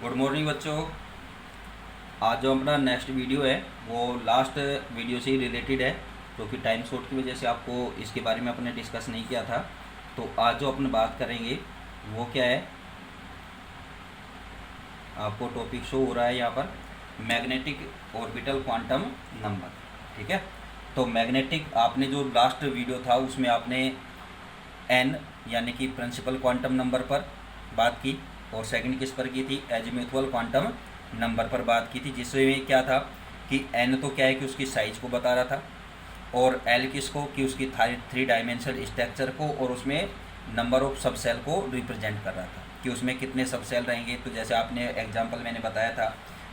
Good morning बच्चों। आज जो अपना नेक्स्ट वीडियो है वो लास्ट वीडियो से ही रिलेटेड है, क्योंकि टाइम शॉर्ट की वजह से आपको इसके बारे में अपने डिस्कस नहीं किया था। तो आज जो अपन बात करेंगे वो क्या है, आपको टॉपिक शो हो रहा है यहाँ पर, मैग्नेटिक ऑर्बिटल क्वांटम नंबर। ठीक है, तो मैग्नेटिक आपने जो लास्ट वीडियो था उसमें आपने एन यानी कि प्रिंसिपल क्वांटम नंबर पर बात की, और सेकंड किस पर की थी, एजीमुथुअल क्वांटम नंबर पर बात की थी, जिसमें क्या था कि एन तो क्या है कि उसकी साइज को बता रहा था, और एल किसको कि उसकी 3 डायमेंशनल स्ट्रक्चर को, और उसमें नंबर ऑफ सब सेल को रिप्रेजेंट कर रहा था कि उसमें कितने सब सेल रहेंगे। तो जैसे आपने एग्जांपल मैंने बताया था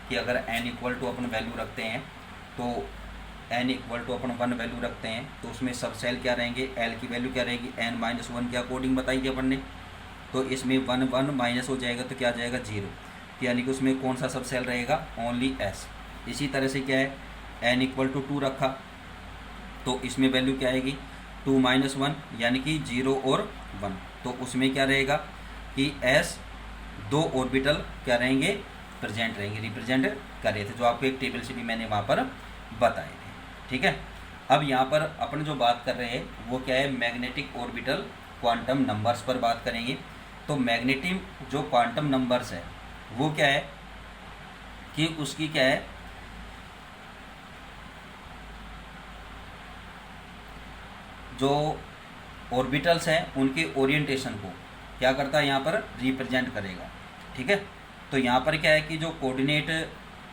कि अगर एन इक्वल टू अपन वैल्यू रखते हैं, तो एन इक्वल टू अपन 1 वैल्यू रखते हैं, तो उसमें सब सेल क्या रहेंगे, एल की वैल्यू क्या रहेगी, n-1 के अकॉर्डिंग बताई थी अपन ने। तो इसमें 1 माइनस हो जाएगा तो क्या आ जाएगा 0, यानी कि उसमें कौन सा सब सेल रहेगा, ओनली एस। इसी तरह से क्या है, n इक्वल टू 2 रखा तो इसमें वैल्यू क्या आएगी, 2-1 यानी कि 0 और 1। तो उसमें क्या रहेगा कि एस 2 ऑर्बिटल क्या रहेंगे, प्रेजेंट रहेंगे, रिप्रेजेंट कर रहे थे, जो आपको एक टेबल से भी मैंने वहाँ पर बताए थे। ठीक है, अब यहाँ पर अपन जो बात कर रहे हैं वो क्या है, मैग्नेटिक ऑर्बिटल क्वांटम नंबर्स पर बात करेंगे। तो मैग्नेटिक जो क्वांटम नंबर्स है वो क्या है कि उसकी क्या है, जो ऑर्बिटल्स हैं उनके ओरिएंटेशन को क्या करता है, यहाँ पर रिप्रेजेंट करेगा। ठीक है, तो यहाँ पर क्या है कि जो कोऑर्डिनेट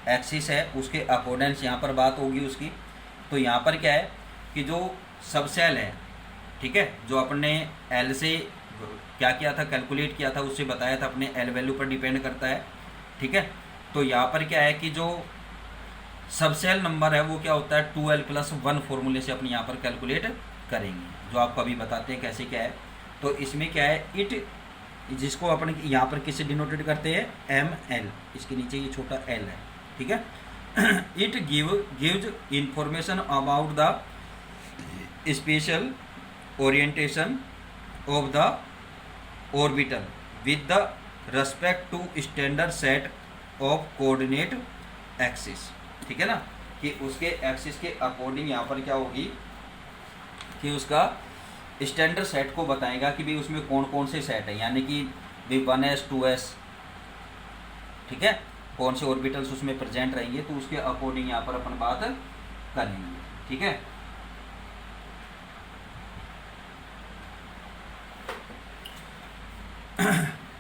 एक्सिस है उसके अकॉर्डेंस यहाँ पर बात होगी उसकी। तो यहाँ पर क्या है कि जो सब सेल है, ठीक है, जो अपने एल से क्या किया था, कैलकुलेट किया था, उससे बताया था अपने एल वैल्यू पर डिपेंड करता है। ठीक है, तो यहाँ पर क्या है कि जो सब सेल नंबर है वो क्या होता है, 2l+1 फॉर्मूले से अपने यहाँ पर कैलकुलेट करेंगे, जो आपको अभी बताते हैं कैसे क्या है। तो इसमें क्या है, इट जिसको अपन यहाँ पर किससे डिनोटेड करते हैं, ml, इसके नीचे ये छोटा l है। ठीक है, it gives information about the special orientation of the orbital with the respect to standard set of coordinate axis. ठीक है ना, कि उसके एक्सिस के अकॉर्डिंग यहाँ पर क्या होगी कि उसका स्टैंडर्ड सेट को बताएगा कि भाई उसमें कौन कौन से सेट है, यानी कि भाई 1s 2s, ठीक है, कौन से ऑर्बिटल्स उसमें प्रेजेंट रहेंगे, तो उसके अकॉर्डिंग यहाँ पर अपन बात करेंगे। ठीक है,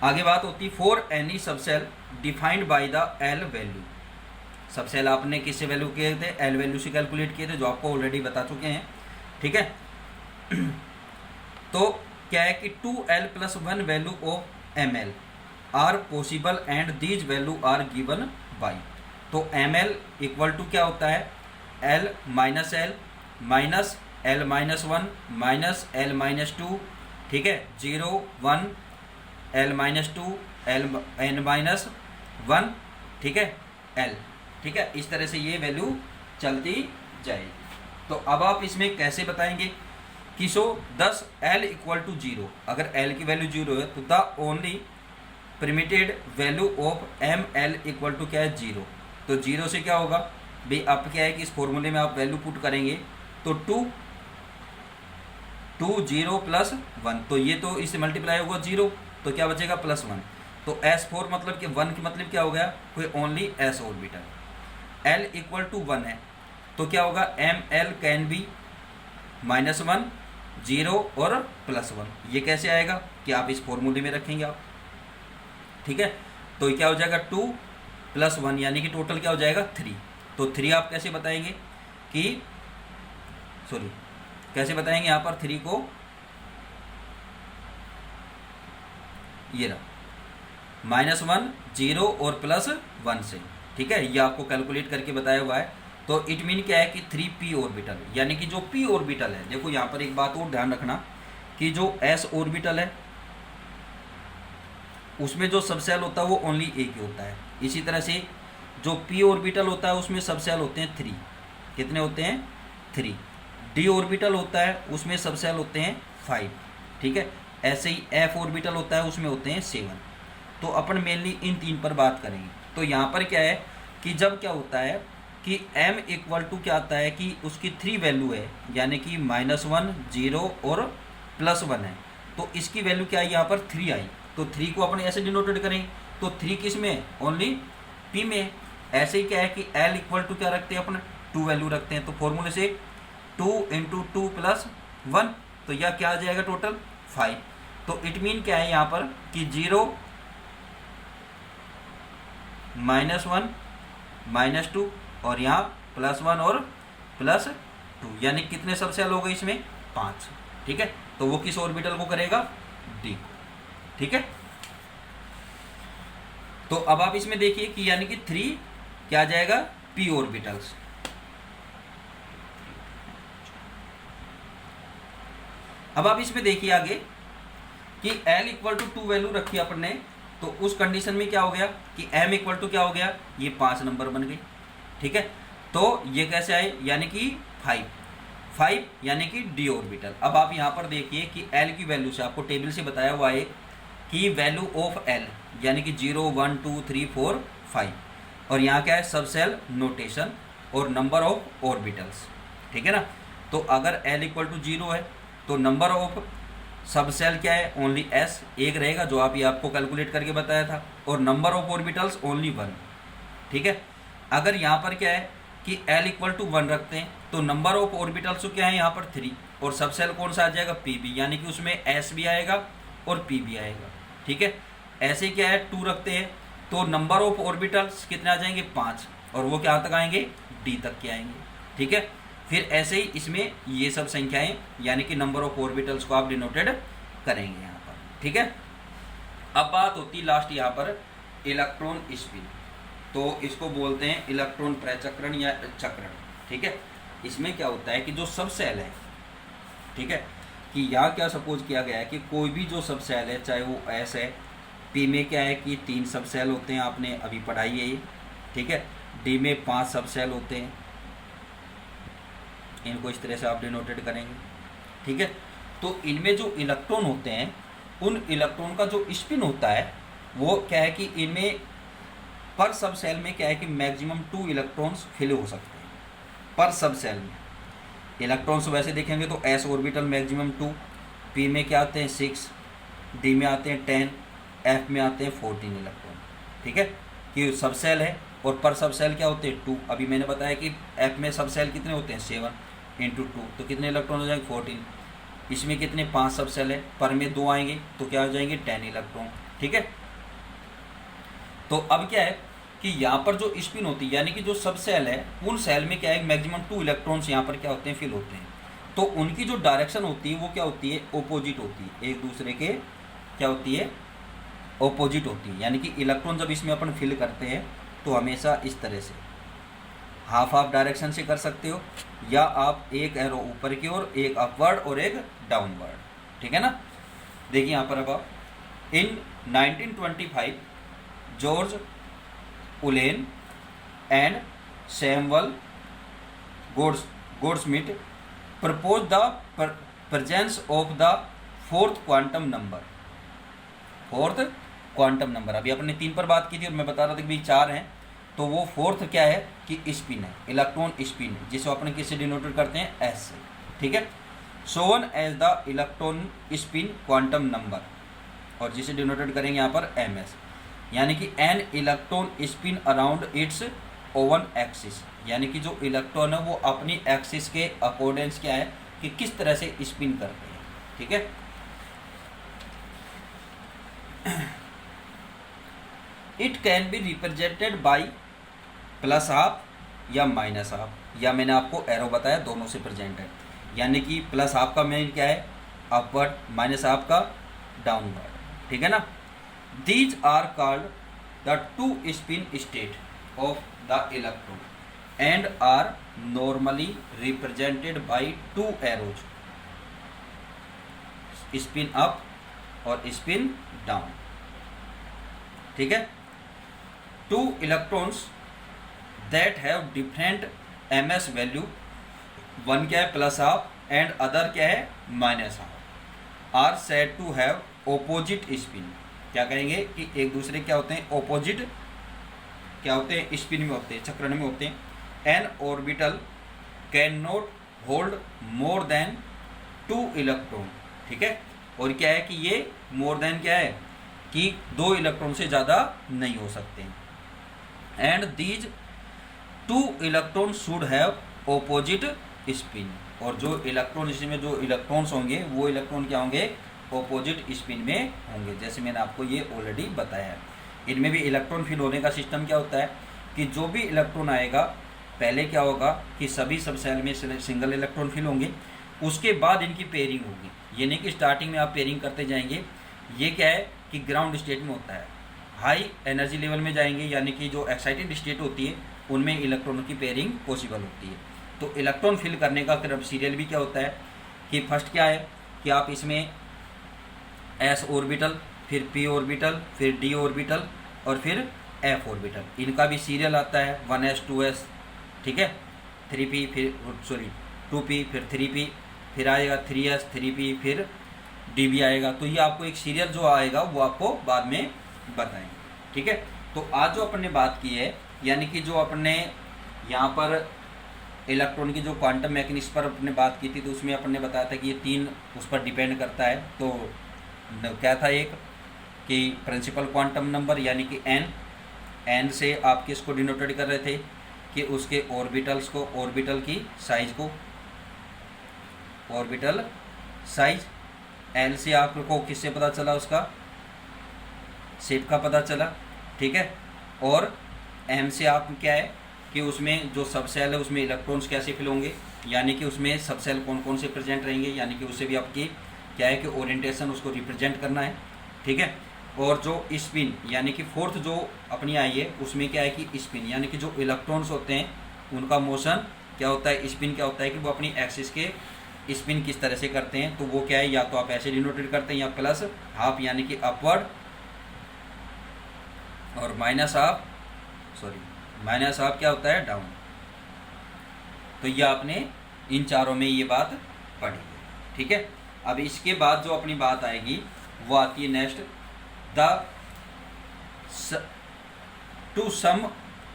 आगे बात होती for any subshell defined by the L value. Subshell आपने किससे वैल्यू किए थे, एल वैल्यू से कैलकुलेट किए थे, जो आपको ऑलरेडी बता चुके हैं। ठीक है, तो क्या है कि 2l+1 value of ml are possible and these values are given by. तो ml इक्वल टू क्या होता है, l minus l minus l-1 minus l-2, ठीक है, 0 1 l-2 n-1, ठीक है, l, ठीक है, इस तरह से ये वैल्यू चलती जाएगी। तो अब आप इसमें कैसे बताएंगे कि सो 10 l इक्वल टू 0, अगर l की वैल्यू 0 है तो the only permitted value of ml equal to क्या है, 0। तो 0 से क्या होगा भाई, आप क्या है कि इस फॉर्मूले में आप वैल्यू पुट करेंगे तो 2 0+1, तो ये तो इससे मल्टीप्लाई होगा 0, तो क्या बचेगा +1। तो S4 मतलब कि 1 की मतलब क्या हो गया, कोई only S orbital. L equal to 1 है तो क्या होगा, ml कैन बी -1 0 और +1। ये कैसे आएगा कि आप इस फॉर्मूले में रखेंगे आप। ठीक है, तो क्या हो जाएगा 2+1 यानी कि टोटल क्या हो जाएगा 3। तो 3 आप कैसे बताएंगे कि कैसे बताएंगे यहाँ पर 3 को, ये रहा -1 0 और +1 से। ठीक है, ये आपको कैलकुलेट करके बताया हुआ है। तो इट मीन क्या है कि 3p ऑर्बिटल, यानी कि जो p ऑर्बिटल है, देखो यहाँ पर एक बात और ध्यान रखना कि जो s ऑर्बिटल है उसमें जो सब सेल होता है वो ओनली एक ही होता है। इसी तरह से जो p ऑर्बिटल होता है उसमें सब सेल होते हैं 3, कितने होते हैं 3। d ऑर्बिटल होता है उसमें सब सेल होते हैं 5। ठीक है, ऐसे ही f ऑर्बिटल होता है उसमें होते हैं 7। तो अपन मेनली इन 3 पर बात करेंगे। तो यहाँ पर क्या है कि जब क्या होता है कि m इक्वल टू क्या आता है कि उसकी 3 वैल्यू है, यानी कि -1, 0 और +1 है, तो इसकी वैल्यू क्या है यहाँ पर 3 आई, तो 3 को अपन ऐसे डिनोटेड करें, तो 3 किस में, ओनली p में। ऐसे ही क्या है कि l इक्वल टू क्या रखते हैं अपन, 2 वैल्यू रखते हैं, तो फॉर्मूले से 2 × 2 + 1, तो यह क्या आ जाएगा टोटल 5। तो इट मीन क्या है यहाँ पर कि 0, -1, -2 और यहाँ +1 और +2, यानी कितने सब सेल हो गए इसमें 5। ठीक है, तो वो किस ऑर्बिटल को करेगा, डी को। ठीक है, तो अब आप इसमें देखिए कि यानी कि 3 क्या आ जाएगा, p ऑर्बिटल्स। अब आप इसमें देखिए आगे कि l इक्वल टू 2 वैल्यू रखी अपन ने, तो उस कंडीशन में क्या हो गया कि m इक्वल टू क्या हो गया, ये 5 नंबर बन गई। ठीक है, तो ये कैसे आए, यानी कि 5 यानी कि d ऑर्बिटल। अब आप यहाँ पर देखिए कि l की वैल्यू से आपको टेबल से बताया हुआ है कि वैल्यू ऑफ l यानी कि 0, 1, 2, 3, 4, 5, और यहाँ क्या है सब सेल नोटेशन और नंबर ऑफ ऑर्बिटल्स। ठीक है ना, तो अगर l इक्वल टू 0 है तो नंबर ऑफ सब सेल क्या है, ओनली s, एक रहेगा जो आप ये आपको कैलकुलेट करके बताया था, और नंबर ऑफ ऑर्बिटल्स ओनली 1। ठीक है, अगर यहाँ पर क्या है कि l इक्वल टू 1 रखते हैं तो नंबर ऑफ ऑर्बिटल्स तो क्या है यहाँ पर 3, और सब सेल कौन सा आ जाएगा, pb, यानी कि उसमें s भी आएगा और p भी आएगा। ठीक है, ऐसे क्या है 2 रखते हैं तो नंबर ऑफ ऑर्बिटल्स कितने आ जाएंगे 5, और वो क्या तक आएंगे, d तक के आएंगे। ठीक है, फिर ऐसे ही इसमें ये सब संख्याएं यानी कि नंबर ऑफ ऑर्बिटल्स को आप डिनोटेड करेंगे यहाँ पर। ठीक है, अब बात होती लास्ट यहाँ पर इलेक्ट्रॉन स्पिन, तो इसको बोलते हैं इलेक्ट्रॉन प्रचक्रण या चक्रण। ठीक है, इसमें क्या होता है कि जो सब सेल है, ठीक है, कि यहाँ क्या सपोज किया गया है कि कोई भी जो सब सेल है, चाहे वो S है, P में क्या है कि 3 सब सेल होते हैं, आपने अभी पढ़ाई है ये। ठीक है, D में 5 सब सेल होते हैं, इनको इस तरह से आप डिनोटेड करेंगे। ठीक है, तो इनमें जो इलेक्ट्रॉन होते हैं, उन इलेक्ट्रॉन का जो स्पिन होता है वो क्या है कि इनमें पर सब सेल में क्या है कि मैक्सिमम 2 इलेक्ट्रॉन्स फिल हो सकते हैं पर सब सेल में। इलेक्ट्रॉन्स वैसे देखेंगे तो s ऑर्बिटल मैक्सिमम 2, p में क्या आते हैं 6, d में आते हैं 10, f में आते हैं 14 इलेक्ट्रॉन। ठीक है, कि सब सेल है और पर सब सेल क्या होते हैं 2। अभी मैंने बताया कि f में सब सेल कितने होते हैं 7 × 2, तो कितने इलेक्ट्रॉन हो जाएंगे 14। इसमें कितने 5 सब सेल है, पर में 2 आएंगे तो क्या हो जाएंगे 10 इलेक्ट्रॉन। ठीक है, तो अब क्या है कि यहाँ पर जो स्पिन होती है यानी कि जो सब सेल है, उन सेल में क्या है मैक्सिमम 2 इलेक्ट्रॉन्स यहाँ पर क्या होते हैं फिल होते हैं, तो उनकी जो डायरेक्शन होती है वो क्या होती है, ओपोजिट होती है, एक दूसरे के क्या होती है, ओपोजिट होती है। यानी कि इलेक्ट्रॉन जब इसमें अपन फिल करते हैं तो हमेशा इस तरह से हाफ हाफ डायरेक्शन से कर सकते हो, या आप एक एरो ऊपर की ओर, एक अपवर्ड और एक डाउनवर्ड। ठीक है ना, देखिए यहाँ पर अब आप इन 1925 George woollen and Samuel Goldsmith propose the presence of the fourth quantum number. अभी अपने 3 पर बात की थी और मैं बता रहा था कि भाई 4 हैं, तो वो फोर्थ क्या है कि स्पिन है, इलेक्ट्रॉन स्पिन है, जिसे अपन किससे डिनोटेड करते हैं, एस से। ठीक है, shown as the electron spin quantum number, और जिसे डिनोटेड करेंगे यहाँ पर एम एस, यानी कि an electron spin around its oven axis, यानी कि जो इलेक्ट्रॉन है वो अपनी एक्सिस के अकॉर्डेंस क्या है कि किस तरह से स्पिन करते हैं। ठीक है, it can be represented by +½ या -½ या मैंने आपको एरो बताया दोनों से प्रेजेंट है, यानी कि +½ का मीन क्या है अपवर्ड, -½ का डाउनवर्ड। ठीक है ना, these are called the 2 spin state of the electron and are normally represented by 2 arrows, spin up और spin down। ठीक है, 2 electrons that have different ms value, one क्या है +½ and other क्या है -½ are said to have opposite spin, क्या कहेंगे कि एक दूसरे क्या होते हैं, ऑपोजिट क्या होते हैं, स्पिन में होते हैं, चक्रण में होते हैं। N orbital can not hold more than 2 electron, ठीक है। और क्या है कि ये मोर देन क्या है कि 2 इलेक्ट्रॉन से ज़्यादा नहीं हो सकते हैं। And these 2 electron should have opposite spin, और जो इलेक्ट्रॉन, इसमें जो इलेक्ट्रॉन्स होंगे वो इलेक्ट्रॉन क्या होंगे, ऑपोजिट स्पिन में होंगे, जैसे मैंने आपको ये ऑलरेडी बताया है। इनमें भी इलेक्ट्रॉन फिल होने का सिस्टम क्या होता है कि जो भी इलेक्ट्रॉन आएगा पहले क्या होगा कि सभी सब सेल में सिंगल इलेक्ट्रॉन फिल होंगे, उसके बाद इनकी पेयरिंग होगी। ये नहीं कि स्टार्टिंग में आप पेयरिंग करते जाएंगे, ये क्या है कि ग्राउंड स्टेट में होता है। हाई एनर्जी लेवल में जाएंगे यानी कि जो एक्साइटेड स्टेट होती है उनमें इलेक्ट्रॉनों की पेयरिंग पॉसिबल होती है। तो इलेक्ट्रॉन फिल करने का क्रम सीरियल भी क्या होता है कि फर्स्ट क्या है कि आप इसमें एस ऑर्बिटल, फिर पी ऑर्बिटल, फिर डी ऑर्बिटल और फिर एफ ऑर्बिटल, इनका भी सीरियल आता है 1s 2s, ठीक है, 3p, फिर 2p, फिर 3p, फिर आएगा 3s 3p, फिर db आएगा। तो ये आपको एक सीरियल जो आएगा वो आपको बाद में बताएंगे, ठीक है। तो आज जो अपन ने बात की है यानी कि जो अपन ने यहाँ पर इलेक्ट्रॉन की जो क्वांटम मैकेनिक्स पर अपने बात की थी, तो उसमें अपन ने बताया था कि ये 3 उस पर डिपेंड करता है। तो क्या था, एक कि प्रिंसिपल क्वांटम नंबर यानी कि एन से आप किसको डिनोटेड कर रहे थे कि उसके ऑर्बिटल्स को, ऑर्बिटल की साइज को, ऑर्बिटल साइज। एल से आपको किससे पता चला, उसका शेप का पता चला, ठीक है। और एम से आप क्या है कि उसमें जो सब सेल है उसमें इलेक्ट्रॉन्स कैसे फिल होंगे, यानी कि उसमें सब सेल कौन कौन से प्रेजेंट रहेंगे, यानी कि उससे भी आपकी क्या है कि ओरिएंटेशन उसको रिप्रेजेंट करना है, ठीक है। और जो स्पिन यानी कि फोर्थ जो अपनी आई है उसमें क्या है कि स्पिन यानी कि जो इलेक्ट्रॉन्स होते हैं उनका मोशन क्या होता है, स्पिन क्या होता है कि वो अपनी एक्सिस के स्पिन किस तरह से करते हैं। तो वो क्या है, या तो आप ऐसे डिनोटेड करते हैं या प्लस हाफ यानी कि अपवर्ड, और माइनस हाफ क्या होता है, डाउन। तो ये आपने इन चारों में ये बात पढ़ी है, ठीक है। अब इसके बाद जो अपनी बात आएगी वो आती है next, to sum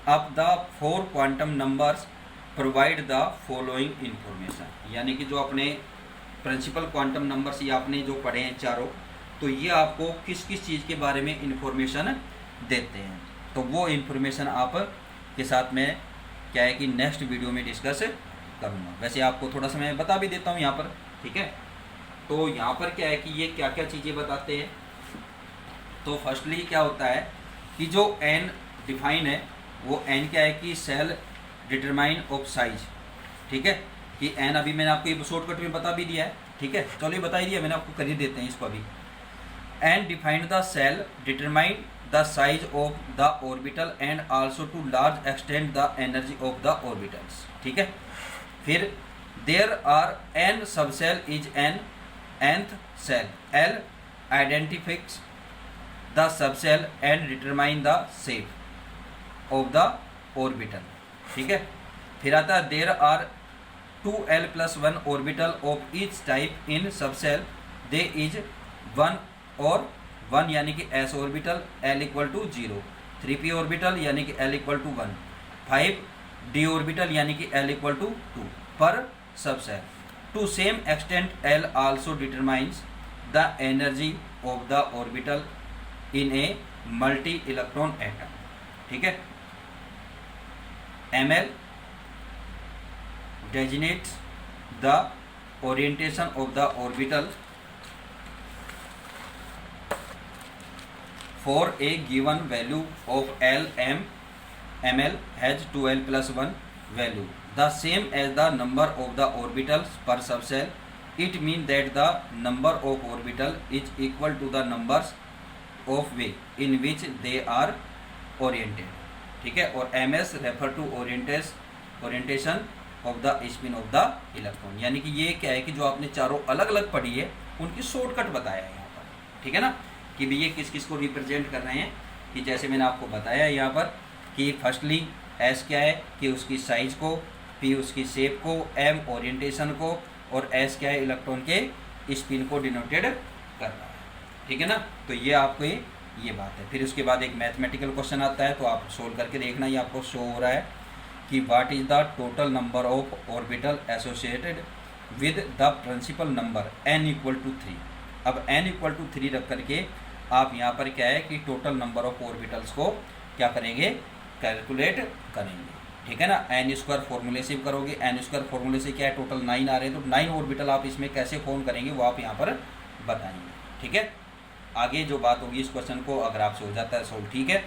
up the 4 quantum numbers provide the following information, यानी कि जो अपने प्रिंसिपल क्वांटम नंबर्स ये आपने जो पढ़े हैं चारों, तो ये आपको किस किस चीज़ के बारे में इंफॉर्मेशन देते हैं। तो वो इंफॉर्मेशन आप के साथ में क्या है कि नेक्स्ट वीडियो में डिस्कस करूँगा। वैसे आपको थोड़ा सा मैं बता भी देता हूँ यहाँ पर, ठीक है। तो यहाँ पर क्या है कि ये क्या क्या चीज़ें बताते हैं। तो फर्स्टली क्या होता है कि जो एन डिफाइन है वो एन क्या है कि सेल डिटरमाइन ऑफ साइज, ठीक है, कि एन अभी मैंने आपको ये शॉर्टकट में बता भी दिया है, ठीक है। चलो ये बता ही दिया मैंने आपको, कर ही देते हैं इसको अभी। N defined the shell determine the size of the orbital and also to large extend the energy of the orbitals, ठीक है। फिर there are N subshell is N nth shell, L identifies the subshell and determine the shape of the orbital, ठीक है। फिर आता है there are 2l+1 orbital of each type in subshell, they is 1 और 1 यानी कि s orbital l = 0, 3p orbital यानी कि l = 1, 5d ऑर्बिटल यानी कि l = 2 पर subshell. To same extent l also determines the energy of the orbital in a multi electron atom, ठीक है। ml designates the orientation of the orbital for a given value of l m, ml has 2l+1 value the same as the number of the orbitals per subcell. It means that the number of orbital is equal to the numbers of way in which they are oriented, ठीक है। और ms refer to orientation of the spin of the electron, यानी कि ये क्या है कि जो आपने चारों अलग अलग पढ़ी है उनकी शॉर्टकट बताया है यहाँ पर, ठीक है ना, कि भी ये किस किस को रिप्रेजेंट कर रहे हैं। कि जैसे मैंने आपको बताया यहाँ पर कि फर्स्टली s क्या है कि उसकी साइज को, p उसकी शेप को, m ओरिएंटेशन को, और s क्या है इलेक्ट्रॉन के स्पिन को डिनोटेड कर रहा है, ठीक है ना। तो ये आपको ये बात है। फिर उसके बाद एक मैथमेटिकल क्वेश्चन आता है, तो आप सोल्व करके देखना। ये आपको शो हो रहा है कि what is the total number of orbital associated with the principal number n equal to 3। अब n इक्वल टू 3 रख करके आप यहाँ पर क्या है कि टोटल नंबर ऑफ ऑर्बिटल्स को क्या करेंगे, कैलकुलेट करेंगे। ठीक है ना। एन स्क्वायर फॉर्मूले से करोगे, एन स्क्वायर फॉर्मूले से क्या है टोटल 9 आ रहे हैं, तो 9 ऑर्बिटल आप इसमें कैसे फॉर्म करेंगे वो आप यहाँ पर बताएंगे। ठीक है। आगे जो बात होगी इस क्वेश्चन को अगर आपसे हो जाता है सोल्व ठीक है,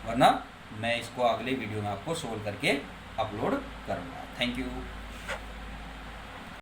वरना मैं इसको अगले वीडियो में आपको सोल्व करके अपलोड करूँगा। Thank you.